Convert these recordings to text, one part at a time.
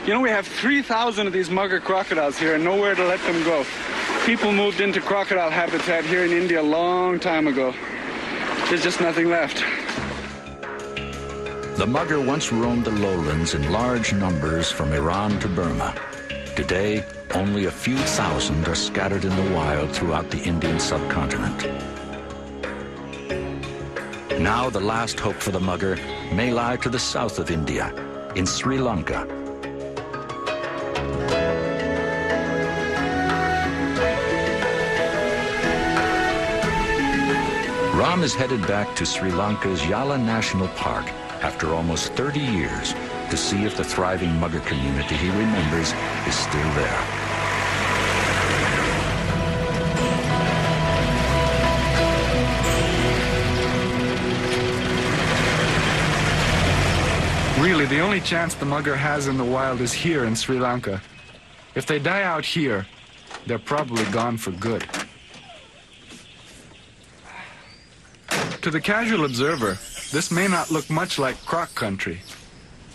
You know, we have 3,000 of these mugger crocodiles here and nowhere to let them go. People moved into crocodile habitat here in India a long time ago. There's just nothing left. The mugger once roamed the lowlands in large numbers from Iran to Burma. Today, only a few thousand are scattered in the wild throughout the Indian subcontinent. Now the last hope for the mugger may lie to the south of India, in Sri Lanka. Ram is headed back to Sri Lanka's Yala National Park after almost 30 years to see if the thriving mugger community he remembers is still there. Really, the only chance the mugger has in the wild is here in Sri Lanka. If they die out here, they're probably gone for good. To the casual observer, this may not look much like croc country,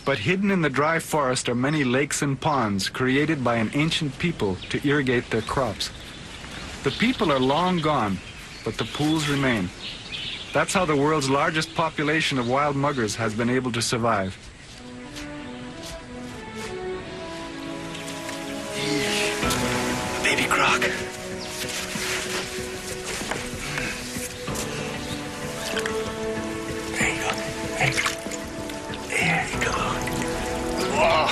but hidden in the dry forest are many lakes and ponds created by an ancient people to irrigate their crops. The people are long gone, but the pools remain. That's how the world's largest population of wild muggers has been able to survive. Baby croc. There you go. There you go. Wow.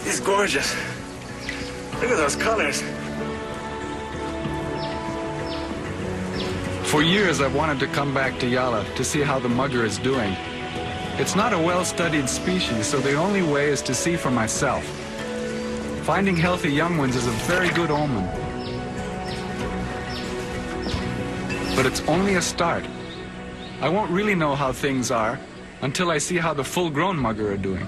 He's gorgeous. Look at those colors. For years, I've wanted to come back to Yala to see how the mugger is doing. It's not a well-studied species, so the only way is to see for myself. Finding healthy young ones is a very good omen. But it's only a start. I won't really know how things are until I see how the full-grown mugger are doing.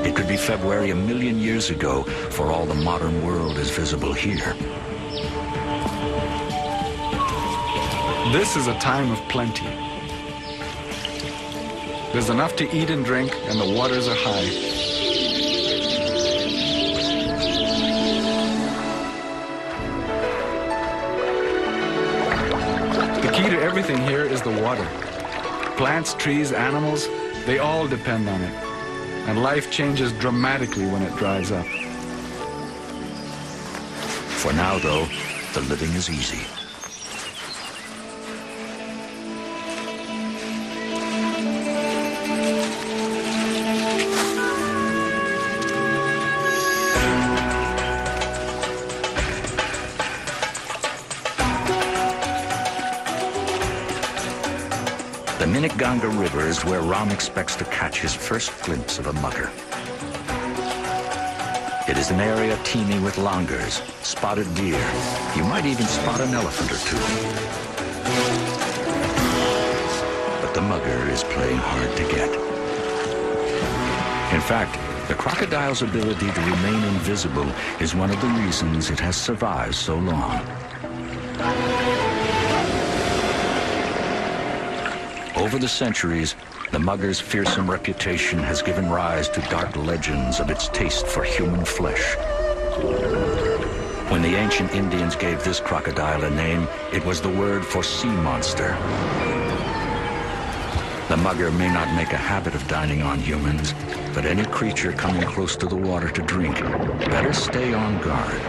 It could be February 1,000,000 years ago, for all the modern world is visible here. This is a time of plenty. There's enough to eat and drink, and the waters are high. The key to everything here is the water. Plants, trees, animals, they all depend on it. And life changes dramatically when it dries up. For now, though, the living is easy. The Ganga River is where Ram expects to catch his first glimpse of a mugger. It is an area teeming with langurs, spotted deer. You might even spot an elephant or two. But the mugger is playing hard to get. In fact, the crocodile's ability to remain invisible is one of the reasons it has survived so long. Over the centuries, the mugger's fearsome reputation has given rise to dark legends of its taste for human flesh. When the ancient Indians gave this crocodile a name, it was the word for sea monster. The mugger may not make a habit of dining on humans, but any creature coming close to the water to drink better stay on guard.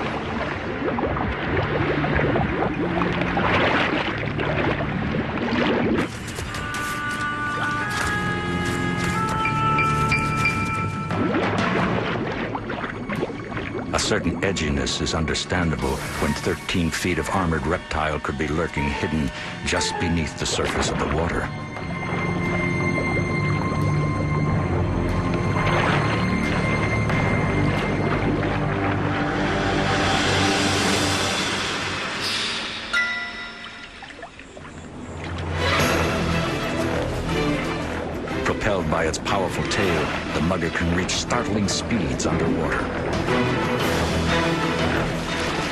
A certain edginess is understandable when 13 feet of armored reptile could be lurking hidden just beneath the surface of the water. Propelled by its powerful tail, the mugger can reach startling speeds underwater.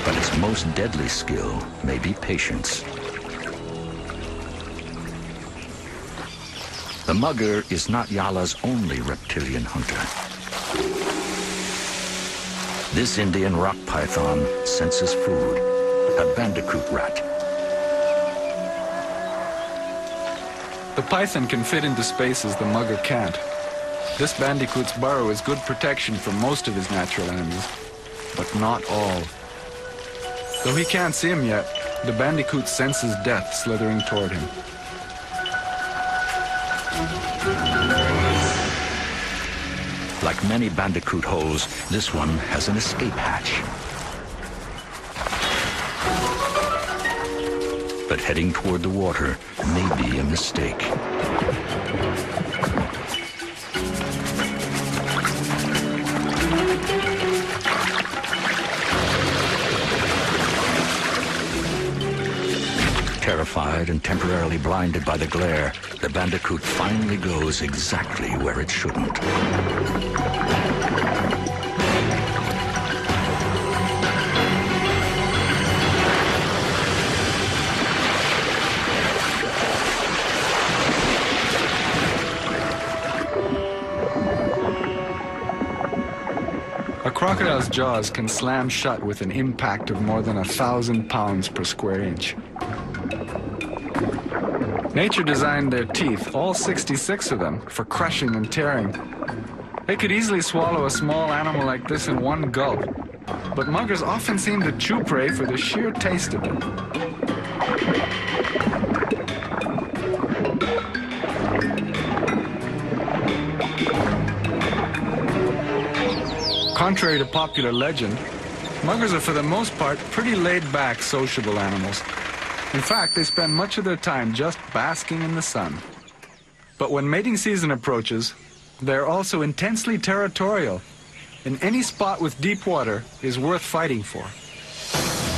But its most deadly skill may be patience. The mugger is not Yala's only reptilian hunter. This Indian rock python senses food, a bandicoot rat. The python can fit into spaces the mugger can't. This bandicoot's burrow is good protection for most of his natural enemies, but not all. Though he can't see him yet, the bandicoot senses death slithering toward him. Like many bandicoot holes, this one has an escape hatch. But heading toward the water may be a mistake. Terrified and temporarily blinded by the glare, the bandicoot finally goes exactly where it shouldn't. A crocodile's jaws can slam shut with an impact of more than 1,000 pounds per square inch. Nature designed their teeth, all 66 of them, for crushing and tearing. They could easily swallow a small animal like this in one gulp, but muggers often seem to chew prey for the sheer taste of it. Contrary to popular legend, muggers are for the most part pretty laid-back, sociable animals. In fact, they spend much of their time just basking in the sun. But when mating season approaches, they're also intensely territorial, and any spot with deep water is worth fighting for.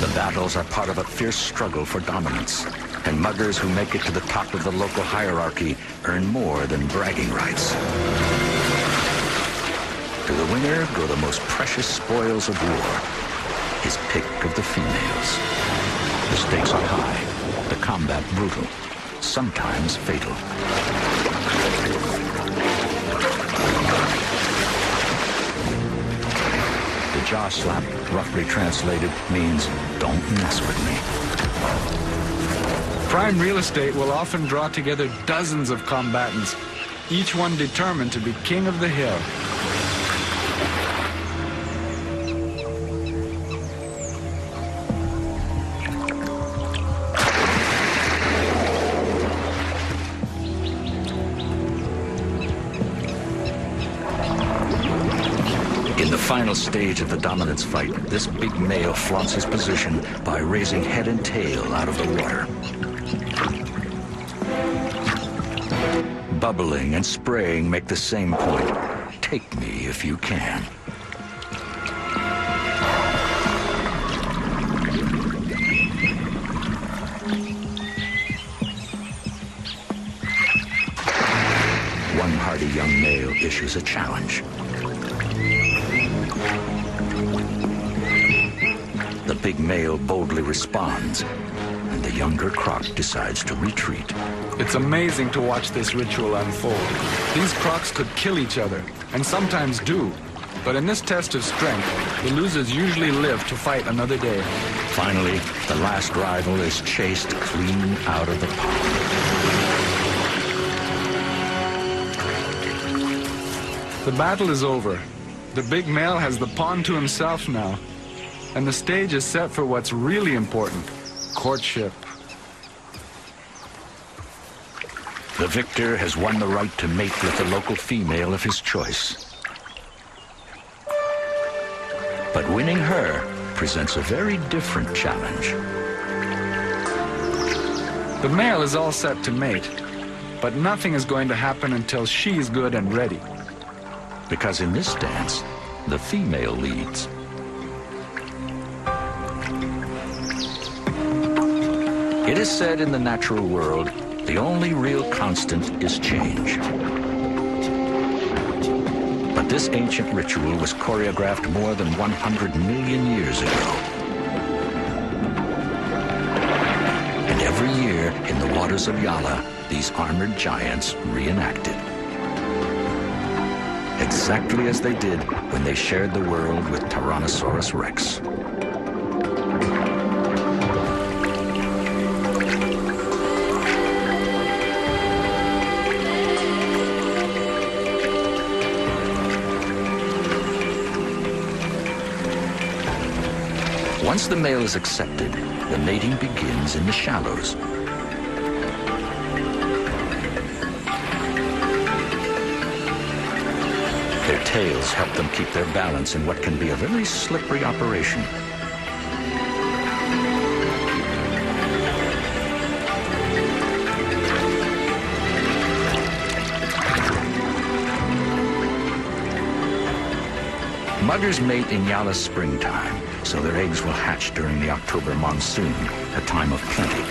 The battles are part of a fierce struggle for dominance, and muggers who make it to the top of the local hierarchy earn more than bragging rights. To the winner go the most precious spoils of war, his pick of the females. The stakes are high, the combat brutal, sometimes fatal. The jaw slap, roughly translated, means don't mess with me. Prime real estate will often draw together dozens of combatants, each one determined to be king of the hill. In the final stage of the dominance fight, this big male flaunts his position by raising head and tail out of the water. Bubbling and spraying make the same point. Take me if you can. One hardy young male issues a challenge. The big male boldly responds, and the younger croc decides to retreat. It's amazing to watch this ritual unfold. These crocs could kill each other, and sometimes do. But in this test of strength, the losers usually live to fight another day. Finally, the last rival is chased clean out of the pond. The battle is over. The big male has the pond to himself now. And the stage is set for what's really important, courtship. The victor has won the right to mate with the local female of his choice. But winning her presents a very different challenge. The male is all set to mate, but nothing is going to happen until she's good and ready. Because in this dance, the female leads. It is said in the natural world, the only real constant is change. But this ancient ritual was choreographed more than 100 million years ago. And every year, there, in the waters of Yala, these armored giants reenacted. Exactly as they did when they shared the world with Tyrannosaurus Rex. Once the male is accepted, the mating begins in the shallows. Their tails help them keep their balance in what can be a very slippery operation. Muggers mate in Yala's springtime, so their eggs will hatch during the October monsoon, a time of plenty.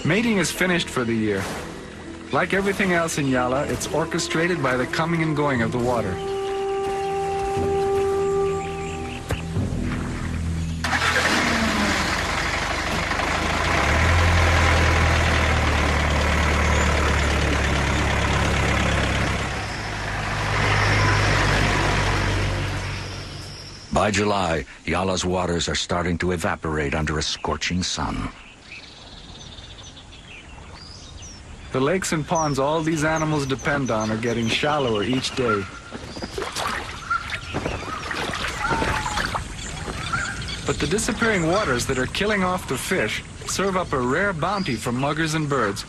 Mating is finished for the year. Like everything else in Yala, it's orchestrated by the coming and going of the water. By July, Yala's waters are starting to evaporate under a scorching sun. The lakes and ponds all these animals depend on are getting shallower each day. But the disappearing waters that are killing off the fish serve up a rare bounty for muggers and birds.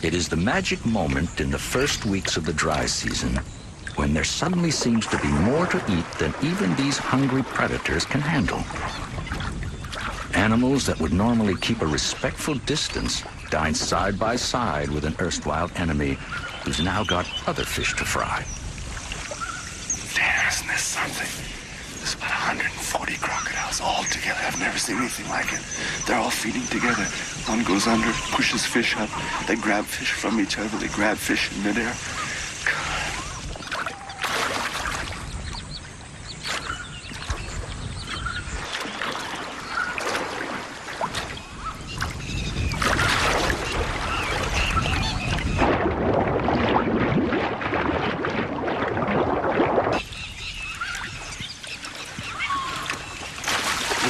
It is the magic moment in the first weeks of the dry season when there suddenly seems to be more to eat than even these hungry predators can handle. Animals that would normally keep a respectful distance dine side by side with an erstwhile enemy who's now got other fish to fry. Damn, isn't this something? There's about 140 crocodiles all together. I've never seen anything like it. They're all feeding together. One goes under, pushes fish up. They grab fish from each other. They grab fish in midair.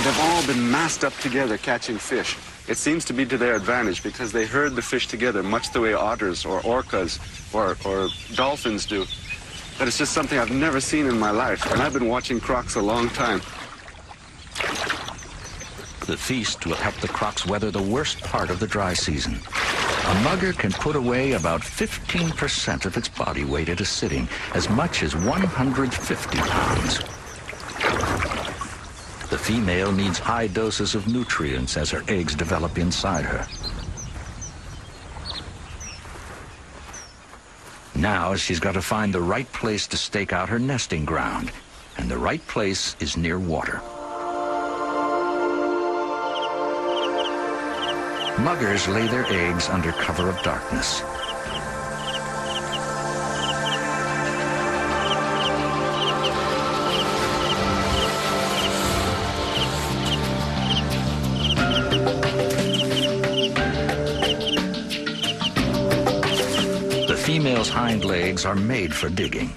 They've all been massed up together catching fish. It seems to be to their advantage because they herd the fish together much the way otters or orcas or dolphins do. But it's just something I've never seen in my life, and I've been watching crocs a long time. The feast will help the crocs weather the worst part of the dry season. A mugger can put away about 15% of its body weight at a sitting, as much as 150 pounds. The female needs high doses of nutrients as her eggs develop inside her. Now she's got to find the right place to stake out her nesting ground, and the right place is near water. Muggers lay their eggs under cover of darkness. The female's hind legs are made for digging.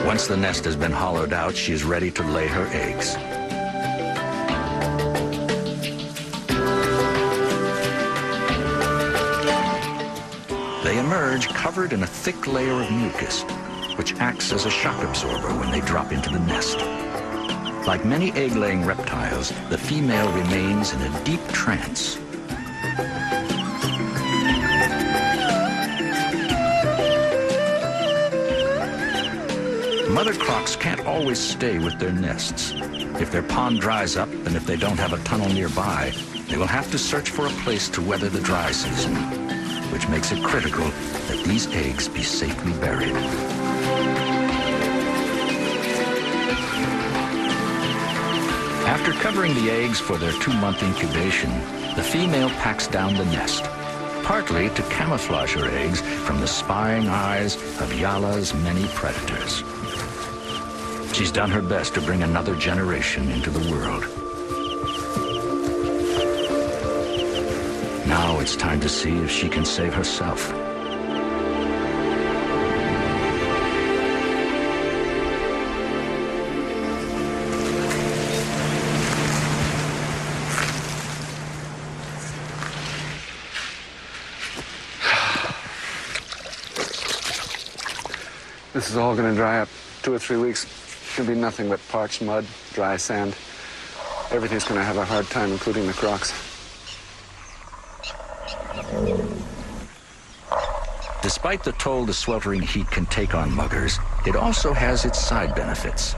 Once the nest has been hollowed out, she is ready to lay her eggs. They emerge covered in a thick layer of mucus, which acts as a shock absorber when they drop into the nest. Like many egg-laying reptiles, the female remains in a deep trance. Mother crocs can't always stay with their nests. If their pond dries up, and if they don't have a tunnel nearby, they will have to search for a place to weather the dry season, which makes it critical that these eggs be safely buried. After covering the eggs for their 2-month incubation, the female packs down the nest, partly to camouflage her eggs from the spying eyes of Yala's many predators. She's done her best to bring another generation into the world. Now it's time to see if she can save herself. This is all going to dry up 2 or 3 weeks. Should be nothing but parched mud, dry sand. Everything's going to have a hard time, including the crocs. Despite the toll the sweltering heat can take on muggers, it also has its side benefits.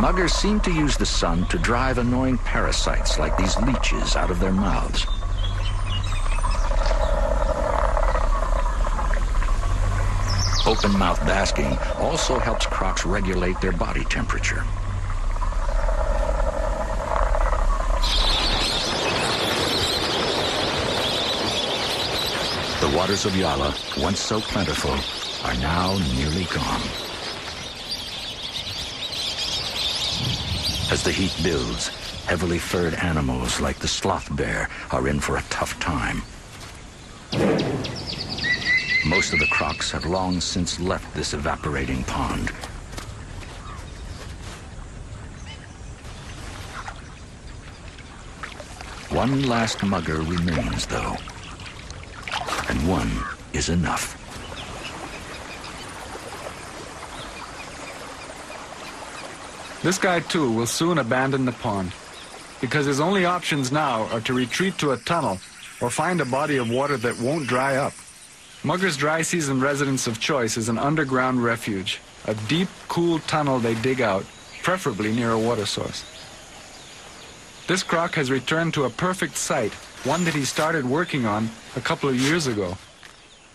Muggers seem to use the sun to drive annoying parasites like these leeches out of their mouths. Open-mouth basking also helps crocs regulate their body temperature. The waters of Yala, once so plentiful, are now nearly gone. As the heat builds, heavily furred animals like the sloth bear are in for a tough time. Most of the crocs have long since left this evaporating pond. One last mugger remains, though, and one is enough. This guy, too, will soon abandon the pond, because his only options now are to retreat to a tunnel or find a body of water that won't dry up. Mugger's dry season residence of choice is an underground refuge, a deep, cool tunnel they dig out, preferably near a water source. This croc has returned to a perfect site, one that he started working on a couple of years ago.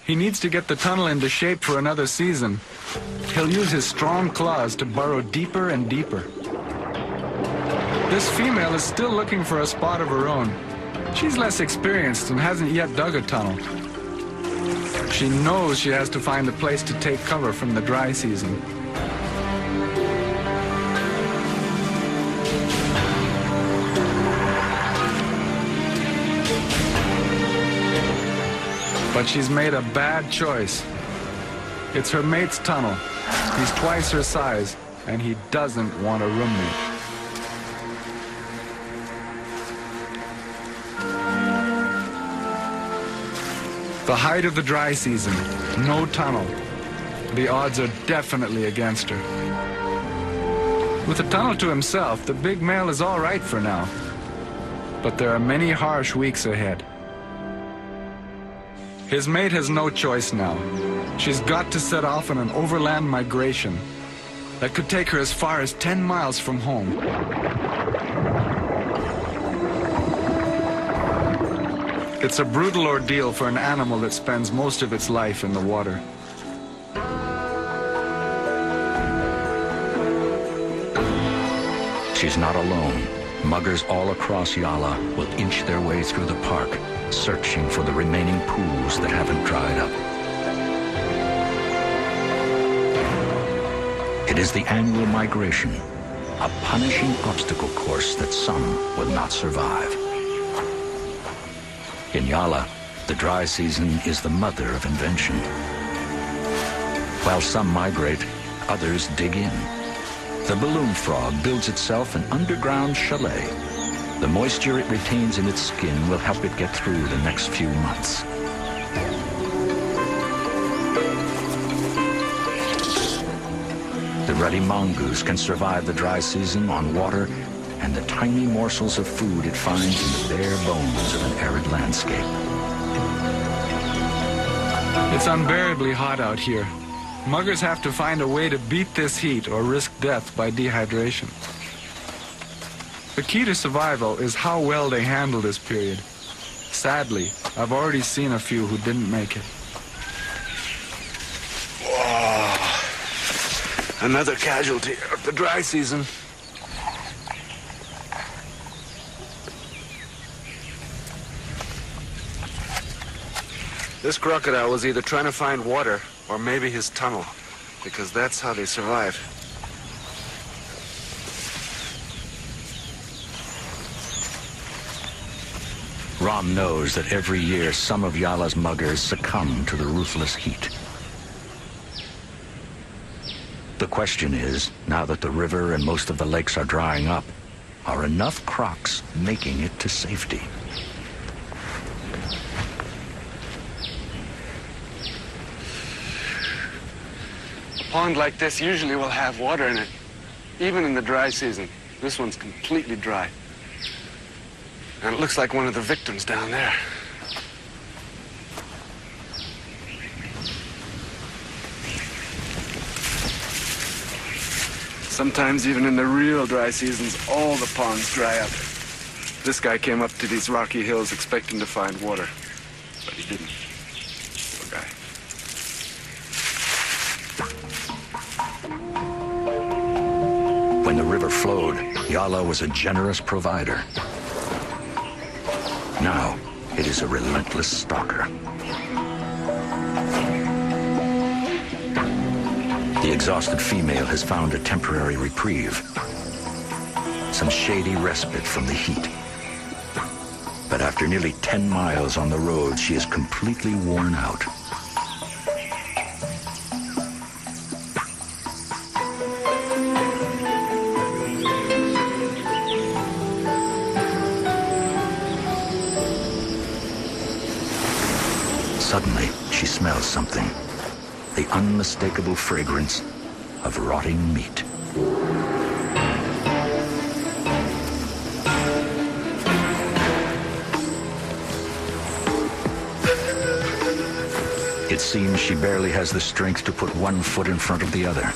He needs to get the tunnel into shape for another season. He'll use his strong claws to burrow deeper and deeper. This female is still looking for a spot of her own. She's less experienced and hasn't yet dug a tunnel. She knows she has to find a place to take cover from the dry season. But she's made a bad choice. It's her mate's tunnel. He's twice her size, and he doesn't want a roommate. The height of the dry season, no tunnel. The odds are definitely against her. With a tunnel to himself, the big male is all right for now. But there are many harsh weeks ahead. His mate has no choice now. She's got to set off on an overland migration that could take her as far as 10 miles from home. It's a brutal ordeal for an animal that spends most of its life in the water. She's not alone. Muggers all across Yala will inch their way through the park, searching for the remaining pools that haven't dried up. It is the annual migration, a punishing obstacle course that some will not survive. In Yala, the dry season is the mother of invention. While some migrate, others dig in. The balloon frog builds itself an underground chalet. The moisture it retains in its skin will help it get through the next few months. The ruddy mongoose can survive the dry season on water and the tiny morsels of food it finds in the bare bones of an arid landscape. It's unbearably hot out here, Muggers have to find a way to beat this heat or risk death by dehydration. The key to survival is how well they handle this period. Sadly, I've already seen a few who didn't make it. Whoa. Another casualty of the dry season. This crocodile was either trying to find water or maybe his tunnel, because that's how they survive. Rom knows that every year some of Yala's muggers succumb to the ruthless heat. The question is, now that the river and most of the lakes are drying up, are enough crocs making it to safety? A pond like this usually will have water in it, even in the dry season. This one's completely dry. And it looks like one of the victims down there. Sometimes even in the real dry seasons, all the ponds dry up. This guy came up to these rocky hills expecting to find water, but he didn't. Poor guy. When the river flowed, Yala was a generous provider. Now, it is a relentless stalker. The exhausted female has found a temporary reprieve, some shady respite from the heat. But after nearly 10 miles on the road, she is completely worn out. Suddenly, she smells something. The unmistakable fragrance of rotting meat. It seems she barely has the strength to put one foot in front of the other.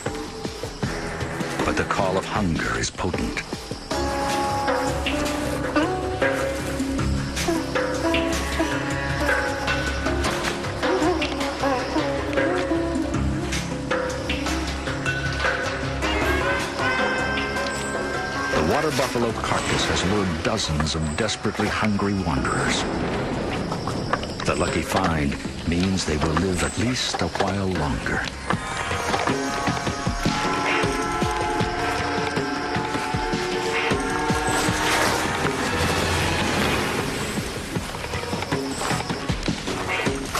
But the call of hunger is potent. The water buffalo carcass has lured dozens of desperately hungry wanderers. The lucky find means they will live at least a while longer.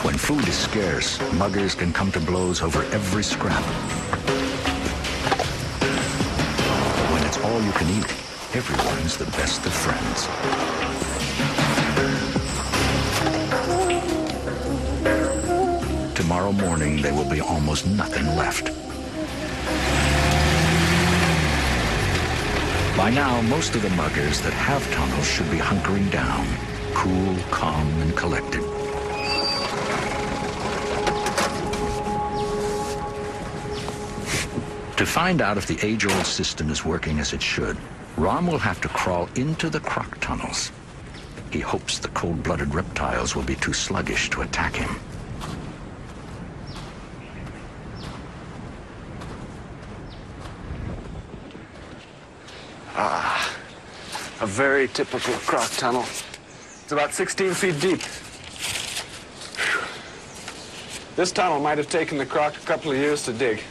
When food is scarce, muggers can come to blows over every scrap. When it's all you can eat, everyone's the best of friends. Tomorrow morning, there will be almost nothing left. By now, most of the muggers that have tunnels should be hunkering down, cool, calm, and collected. To find out if the age-old system is working as it should, Rom will have to crawl into the croc tunnels. He hopes the cold-blooded reptiles will be too sluggish to attack him. A very typical croc tunnel. It's about 16 feet deep. This tunnel might have taken the croc a couple of years to dig.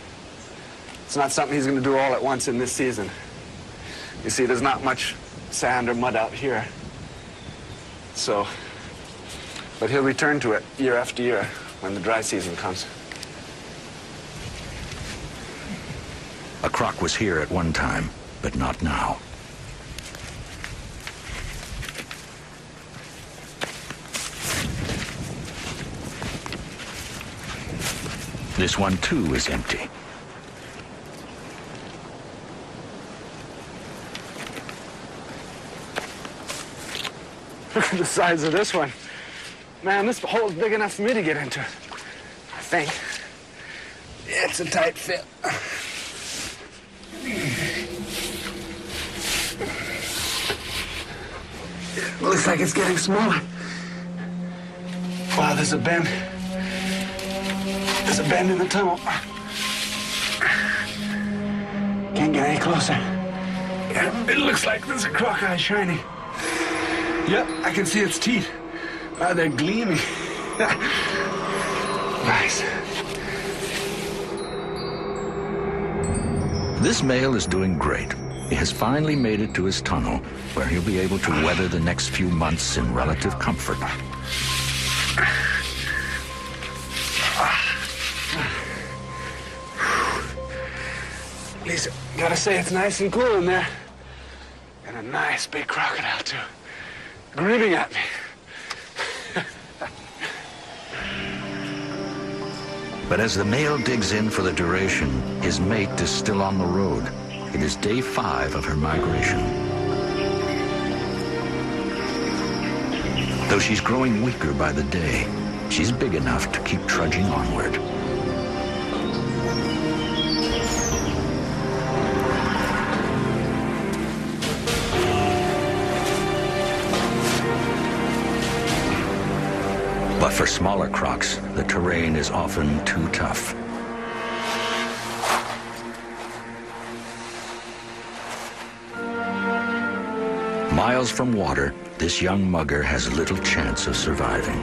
It's not something he's going to do all at once in this season. You see, there's not much sand or mud out here. But he'll return to it year after year when the dry season comes. A croc was here at one time, but not now. This one, too, is empty. Look at the size of this one. Man, this hole's big enough for me to get into, I think. It's a tight fit. It looks like it's getting smaller. Wow, there's a bend. There's a bend in the tunnel. Can't get any closer. Yeah, it looks like there's a crocodile shining. Yep, I can see its teeth. Wow, they're gleaming. Nice. This male is doing great. He has finally made it to his tunnel, where he'll be able to weather the next few months in relative comfort. Lisa, gotta say it's nice and cool in there. And a nice big crocodile, too. Grinning at me. But as the male digs in for the duration, his mate is still on the road. It is day 5 of her migration. Though she's growing weaker by the day, she's big enough to keep trudging onward. But for smaller crocs, the terrain is often too tough. Miles from water, this young mugger has little chance of surviving.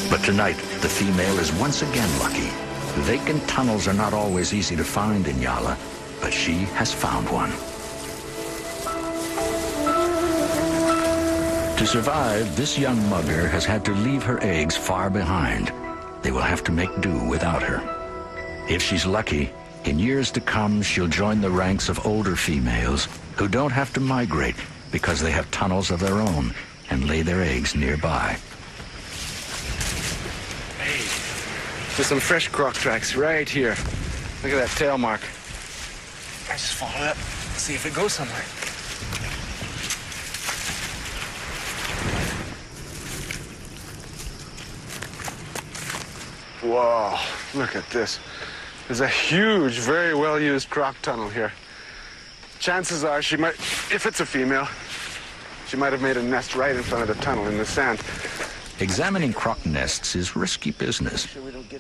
But tonight, the female is once again lucky. Vacant tunnels are not always easy to find in Yala, but she has found one. To survive, this young mugger has had to leave her eggs far behind. They will have to make do without her. If she's lucky, in years to come, she'll join the ranks of older females who don't have to migrate because they have tunnels of their own and lay their eggs nearby. Hey, there's some fresh croc tracks right here. Look at that tail mark. I just follow it up, see if it goes somewhere. Whoa, look at this. There's a huge, very well-used croc tunnel here. Chances are she might, if it's a female, she might have made a nest right in front of the tunnel in the sand. Examining croc nests is risky business.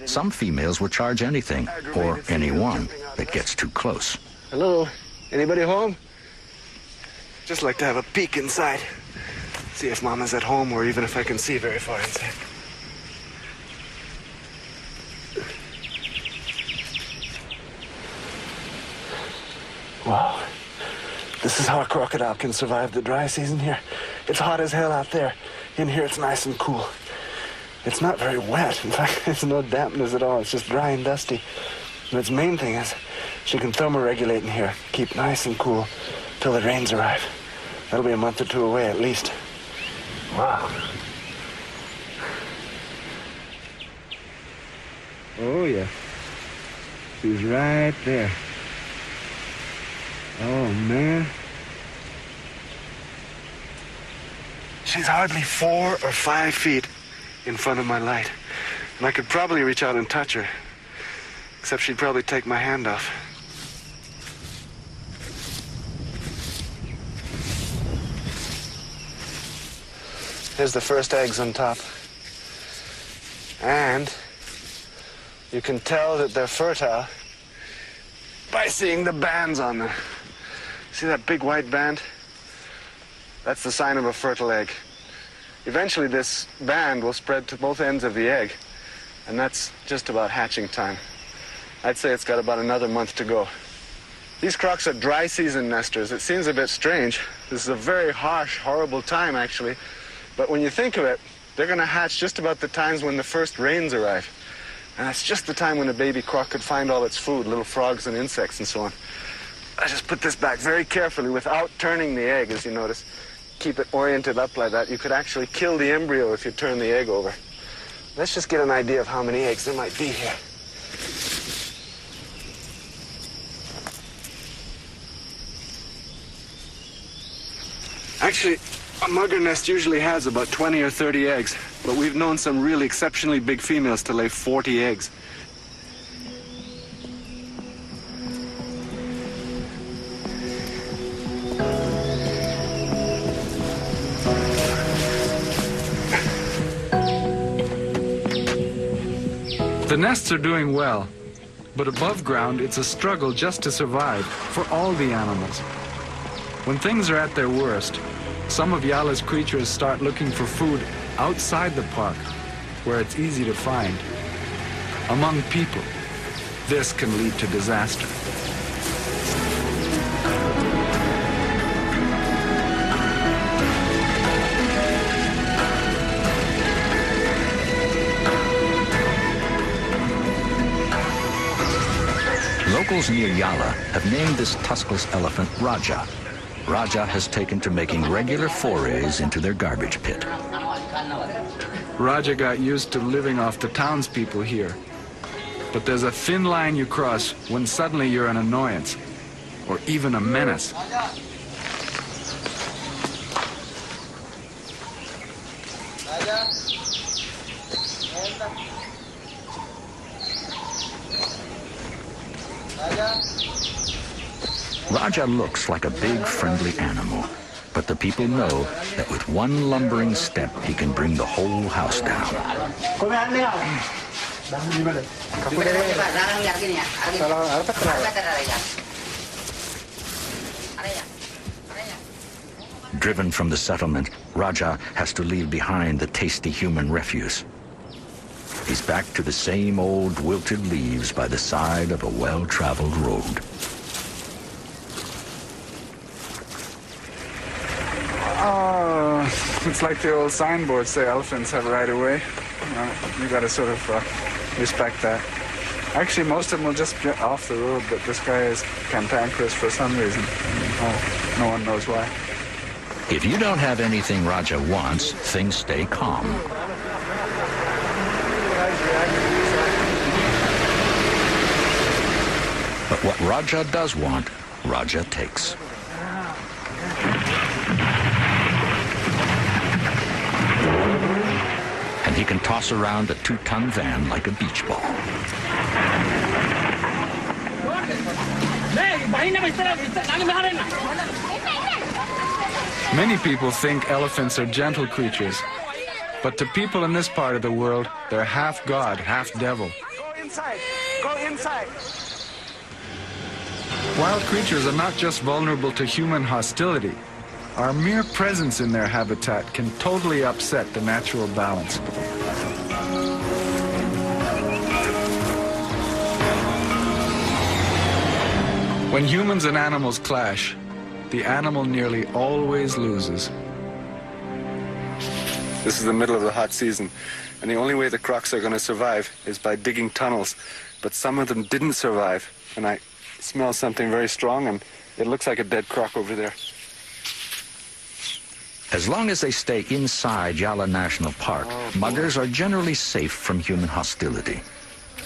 Some females will charge anything, or anyone, that gets too close. Hello, anybody home? Just like to have a peek inside. See if Mama's at home, or even if I can see very far inside. Wow. This is how a crocodile can survive the dry season here. It's hot as hell out there. In here it's nice and cool. It's not very wet. In fact, there's no dampness at all. It's just dry and dusty. And its main thing is she can thermoregulate in here, keep nice and cool till the rains arrive. That'll be a month or 2 away at least. Wow. Oh, yeah. She's right there. Oh, man. She's hardly 4 or 5 feet in front of my light. And I could probably reach out and touch her. Except she'd probably take my hand off. Here's the first eggs on top. And you can tell that they're fertile by seeing the bands on them. See that big white band? That's the sign of a fertile egg. Eventually this band will spread to both ends of the egg, and that's just about hatching time. I'd say it's got about another month to go. These crocs are dry season nesters. It seems a bit strange. This is a very harsh, horrible time actually, but when you think of it, they're gonna hatch just about the times when the first rains arrive. And that's just the time when a baby croc could find all its food, little frogs and insects and so on. I just put this back very carefully without turning the egg, as you notice. Keep it oriented up like that. You could actually kill the embryo if you turn the egg over. Let's just get an idea of how many eggs there might be here. Actually, A mugger nest usually has about 20 or 30 eggs, but we've known some really exceptionally big females to lay 40 eggs. The nests are doing well, but above ground it's a struggle just to survive for all the animals. When things are at their worst, some of Yala's creatures start looking for food outside the park, where it's easy to find. Among people, this can lead to disaster. Locals near Yala have named this tuskless elephant Raja. Raja has taken to making regular forays into their garbage pit. Raja got used to living off the townspeople here. But there's a thin line you cross when suddenly you're an annoyance, or even a menace. Raja looks like a big, friendly animal, but the people know that with one lumbering step, he can bring the whole house down. Driven from the settlement, Raja has to leave behind the tasty human refuse. He's back to the same old wilted leaves by the side of a well-traveled road. It's like the old signboards say elephants have right of way. You gotta sort of respect that. Actually, most of them will just get off the road, but this guy is cantankerous for some reason. No one knows why. If you don't have anything Raja wants, things stay calm. But what Raja does want, Raja takes. And he can toss around a 2-ton van like a beach ball. Many people think elephants are gentle creatures, but to people in this part of the world, they're half god, half devil. Go inside! Go inside! Wild creatures are not just vulnerable to human hostility. Our mere presence in their habitat can totally upset the natural balance. When humans and animals clash, the animal nearly always loses. This is the middle of the hot season, and the only way the crocs are going to survive is by digging tunnels. But some of them didn't survive, and I smell something very strong, and it looks like a dead croc over there. As long as they stay inside Yala National Park, muggers are generally safe from human hostility.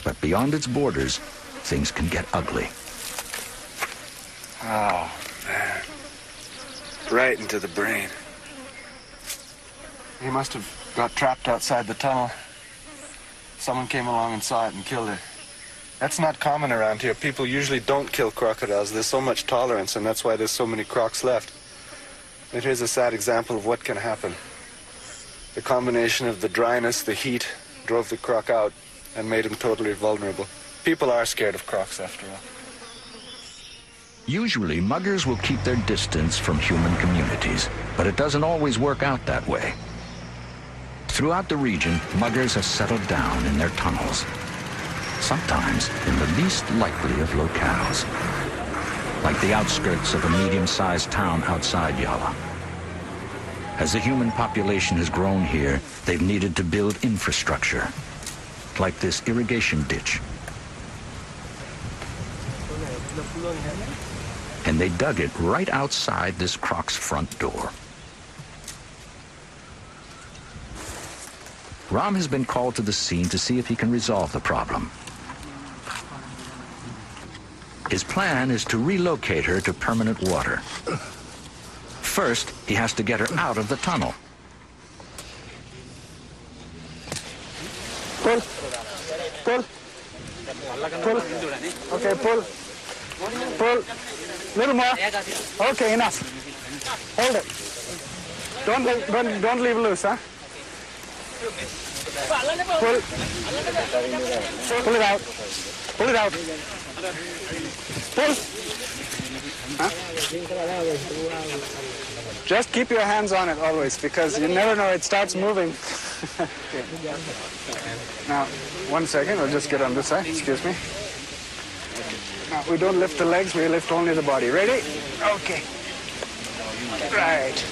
But beyond its borders, things can get ugly. Oh, man. Right into the brain. He must have got trapped outside the tunnel. Someone came along and saw it and killed it. That's not common around here. People usually don't kill crocodiles. There's so much tolerance, and that's why there's so many crocs left. And here's a sad example of what can happen. The combination of the dryness, the heat, drove the croc out and made him totally vulnerable. People are scared of crocs, after all. Usually, muggers will keep their distance from human communities, but it doesn't always work out that way. Throughout the region, muggers have settled down in their tunnels, sometimes in the least likely of locales, like the outskirts of a medium-sized town outside Yala. As the human population has grown here, they've needed to build infrastructure, like this irrigation ditch. And they dug it right outside this croc's front door. Ram has been called to the scene to see if he can resolve the problem. His plan is to relocate her to permanent water. First, he has to get her out of the tunnel. Pull. Pull. Pull. Okay, pull. Pull. Little more. Okay, enough. Hold it. Don't leave loose, huh? Pull. Pull it out. Pull it out. Pull. Huh? Just keep your hands on it always, because you never know, it starts moving. Okay. Now, 1 second, I'll just get on this side, excuse me. Now, we don't lift the legs, we lift only the body. Ready? Okay. Right.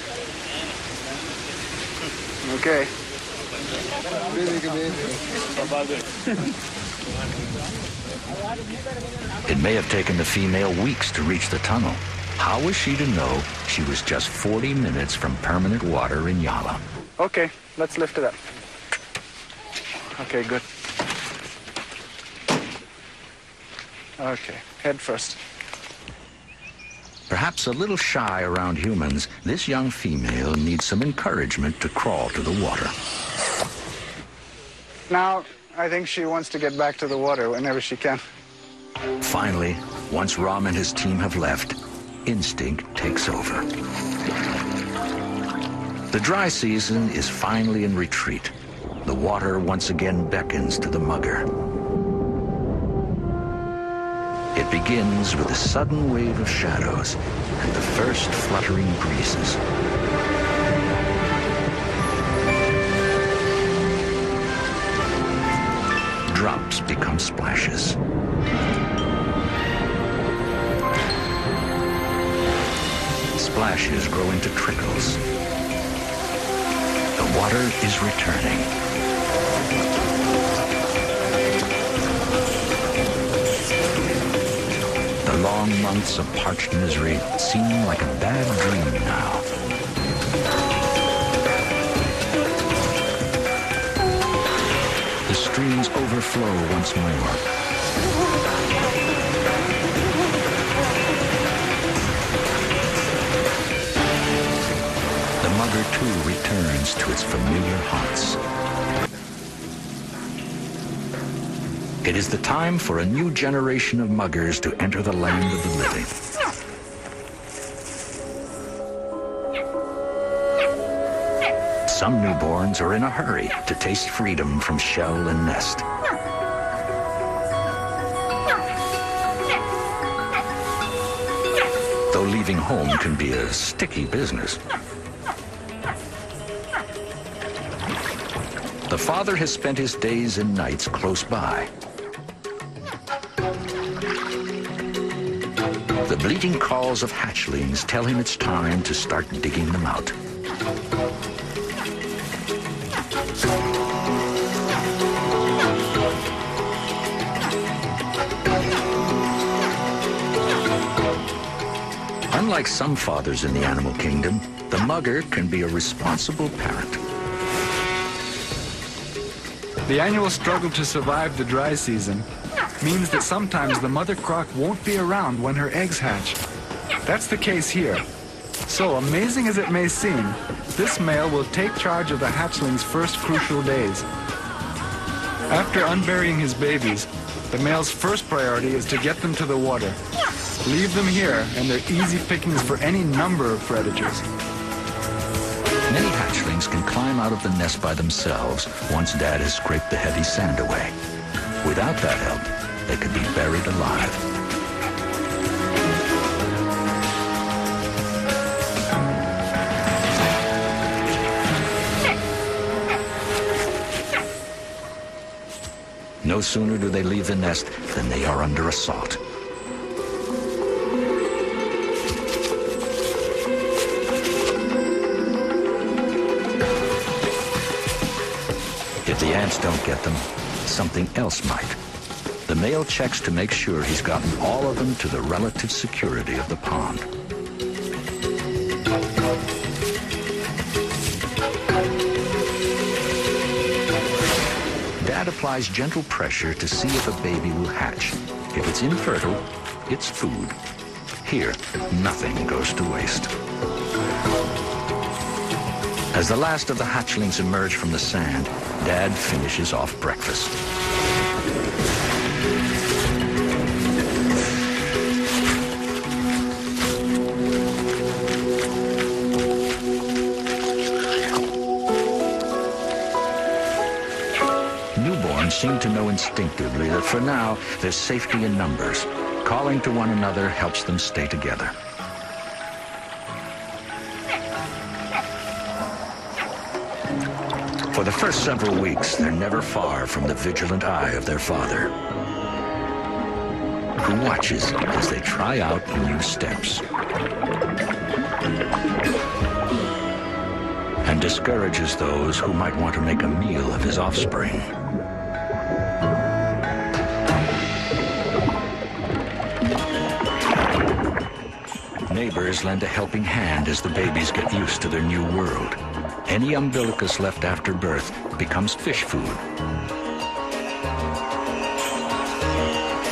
Okay. It may have taken the female weeks to reach the tunnel. How was she to know she was just 40 minutes from permanent water in Yala? Okay, let's lift it up. Okay, good. Okay, head first. Perhaps a little shy around humans, this young female needs some encouragement to crawl to the water. Now, I think she wants to get back to the water whenever she can. Finally, once Ram and his team have left, instinct takes over. The dry season is finally in retreat. The water once again beckons to the mugger. It begins with a sudden wave of shadows and the first fluttering breezes. Drops become splashes. Splashes grow into trickles. The water is returning. The long months of parched misery seem like a bad dream now. The streams overflow once more. The mugger too returns to its familiar haunts. It is the time for a new generation of muggers to enter the land of the living. Some newborns are in a hurry to taste freedom from shell and nest. Though leaving home can be a sticky business. The father has spent his days and nights close by. The bleating calls of hatchlings tell him it's time to start digging them out. Unlike some fathers in the animal kingdom, the mugger can be a responsible parent. The annual struggle to survive the dry season means that sometimes the mother croc won't be around when her eggs hatch. That's the case here. So, amazing as it may seem, this male will take charge of the hatchling's first crucial days. After unburying his babies, the male's first priority is to get them to the water. Leave them here, and they're easy pickings for any number of predators. Many hatchlings can climb out of the nest by themselves once Dad has scraped the heavy sand away. Without that help, they could be buried alive. No sooner do they leave the nest than they are under assault. If the ants don't get them, something else might. The male checks to make sure he's gotten all of them to the relative security of the pond. Dad applies gentle pressure to see if a baby will hatch. If it's infertile, it's food. Here, nothing goes to waste. As the last of the hatchlings emerge from the sand, Dad finishes off breakfast. Newborns seem to know instinctively that for now, there's safety in numbers. Calling to one another helps them stay together. For the first several weeks, they're never far from the vigilant eye of their father, who watches as they try out new steps and discourages those who might want to make a meal of his offspring. Neighbors lend a helping hand as the babies get used to their new world. Any umbilicus left after birth becomes fish food.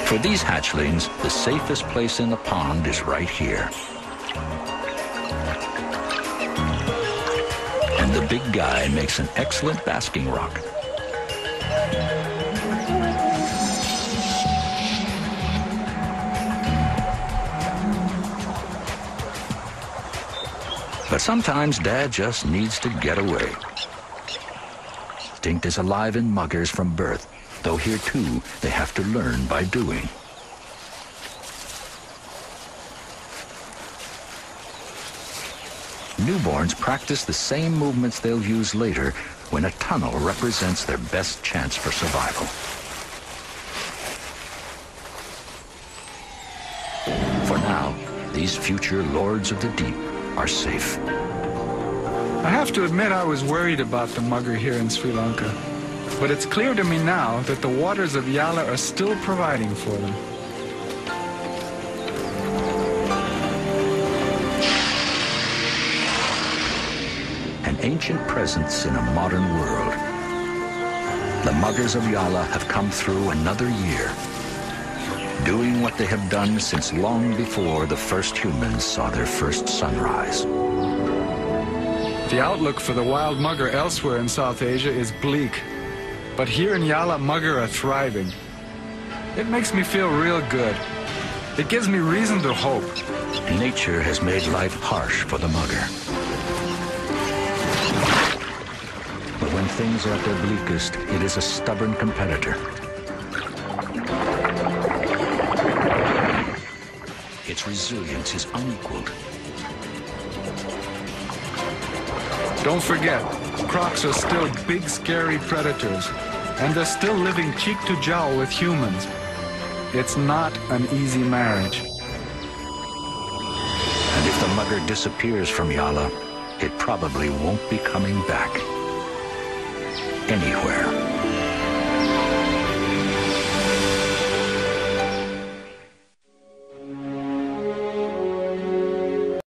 For these hatchlings, the safest place in the pond is right here. And the big guy makes an excellent basking rock. But sometimes Dad just needs to get away. Instinct is alive in muggers from birth, though here too they have to learn by doing. Newborns practice the same movements they'll use later when a tunnel represents their best chance for survival. For now, these future lords of the deep are safe. I have to admit I was worried about the mugger here in Sri Lanka. But it's clear to me now that the waters of Yala are still providing for them. An ancient presence in a modern world. The muggers of Yala have come through another year, doing what they have done since long before the first humans saw their first sunrise. The outlook for the wild mugger elsewhere in South Asia is bleak. But here in Yala, mugger are thriving. It makes me feel real good. It gives me reason to hope. Nature has made life harsh for the mugger. But when things are at their bleakest, it is a stubborn competitor. Its resilience is unequaled. Don't forget, crocs are still big, scary predators, and they're still living cheek to jowl with humans. It's not an easy marriage. And if the mugger disappears from Yala, it probably won't be coming back anywhere.